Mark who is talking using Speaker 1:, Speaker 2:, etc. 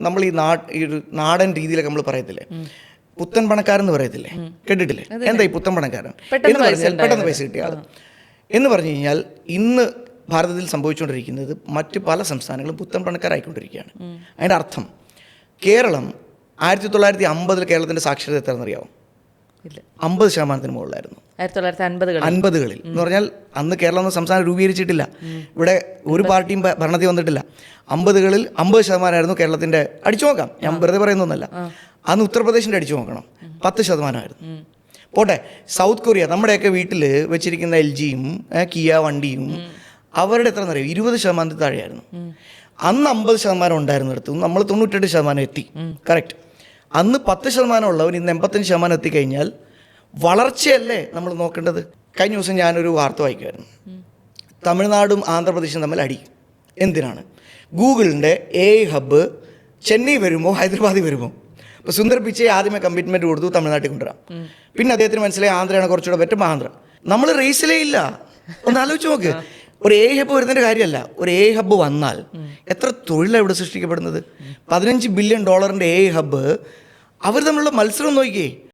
Speaker 1: നമ്മൾ ഈ ഒരു നാടൻ രീതിയിലൊക്കെ നമ്മൾ പറയത്തില്ലേ, പുത്തൻ പണക്കാരെന്ന് പറയത്തില്ലേ, കേട്ടിട്ടില്ലേ? എന്താ ഈ പുത്തൻ പണക്കാരൻ എന്ന് പറഞ്ഞാൽ പെട്ടെന്ന് പൈസ കിട്ടിയ ആൾ എന്ന് പറഞ്ഞു കഴിഞ്ഞാൽ ഇന്ന് ഭാരതത്തിൽ സംഭവിച്ചുകൊണ്ടിരിക്കുന്നത് മറ്റ് പല സംസ്ഥാനങ്ങളും പുത്തൻ പണക്കാരായിക്കൊണ്ടിരിക്കുകയാണ്. അതിൻ്റെ അർത്ഥം കേരളം 1950 കേരളത്തിൻ്റെ സാക്ഷരത എത്രയെന്നറിയാമോ? 50% മുകളിലായിരുന്നു. 1950-കളിൽ എന്ന് പറഞ്ഞാൽ അന്ന് കേരളം എന്ന സംസ്ഥാനം രൂപീകരിച്ചിട്ടില്ല, ഇവിടെ ഒരു പാർട്ടിയും ഭരണത്തിൽ വന്നിട്ടില്ല. 50-കളിൽ 50% കേരളത്തിൻ്റെ. അടിച്ചു നോക്കാം, ഞാൻ വെറുതെ പറയുന്നൊന്നല്ല. അന്ന് ഉത്തർപ്രദേശിൻ്റെ അടിച്ചു നോക്കണം, 10%. പോട്ടെ, സൗത്ത് കൊറിയ, നമ്മുടെയൊക്കെ വീട്ടിൽ വെച്ചിരിക്കുന്ന LG-യും കിയ വണ്ടിയും അവരുടെ എത്ര എന്നറിയാം? 20% താഴെയായിരുന്നു. അന്ന് 50% ഉണ്ടായിരുന്നിടത്ത് നമ്മൾ 98% എത്തി. കറക്റ്റ്. അന്ന് 10% ഉള്ളവൻ ഇന്ന് 85% എത്തിക്കഴിഞ്ഞാൽ വളർച്ചയല്ലേ നമ്മൾ നോക്കേണ്ടത്? കഴിഞ്ഞ ദിവസം ഞാനൊരു വാർത്ത വായിക്കുമായിരുന്നു. തമിഴ്നാടും ആന്ധ്രാപ്രദേശും തമ്മിൽ അടി. എന്തിനാണ്? ഗൂഗിളിൻ്റെ AI ഹബ്ബ് ചെന്നൈ വരുമോ ഹൈദരാബാദിൽ വരുമോ? ഇപ്പോൾ സുന്ദർ പിച്ചൈ ആദ്യമേ കമ്മിറ്റ്മെൻറ്റ് കൊടുത്തു തമിഴ്നാട്ടിൽ കൊണ്ടുവരാം. പിന്നെ അദ്ദേഹത്തിന് മനസ്സിലായി ആന്ധ്രയാണ് കുറച്ചുകൂടെ പറ്റും, ആന്ധ്ര. നമ്മൾ റേസിലേ ഇല്ല. ഒന്ന് ആലോചിച്ച് നോക്ക്. ഒരു AI ഹബ്ബ് വരുന്നതിൻ്റെ കാര്യമല്ല, ഒരു AI ഹബ്ബ് വന്നാൽ എത്ര തൊഴിലാണ് ഇവിടെ സൃഷ്ടിക്കപ്പെടുന്നത്? $15 ബില്യൺ AI ഹബ്ബ്. അവർ തമ്മിലുള്ള മത്സരം നോക്കിയേ.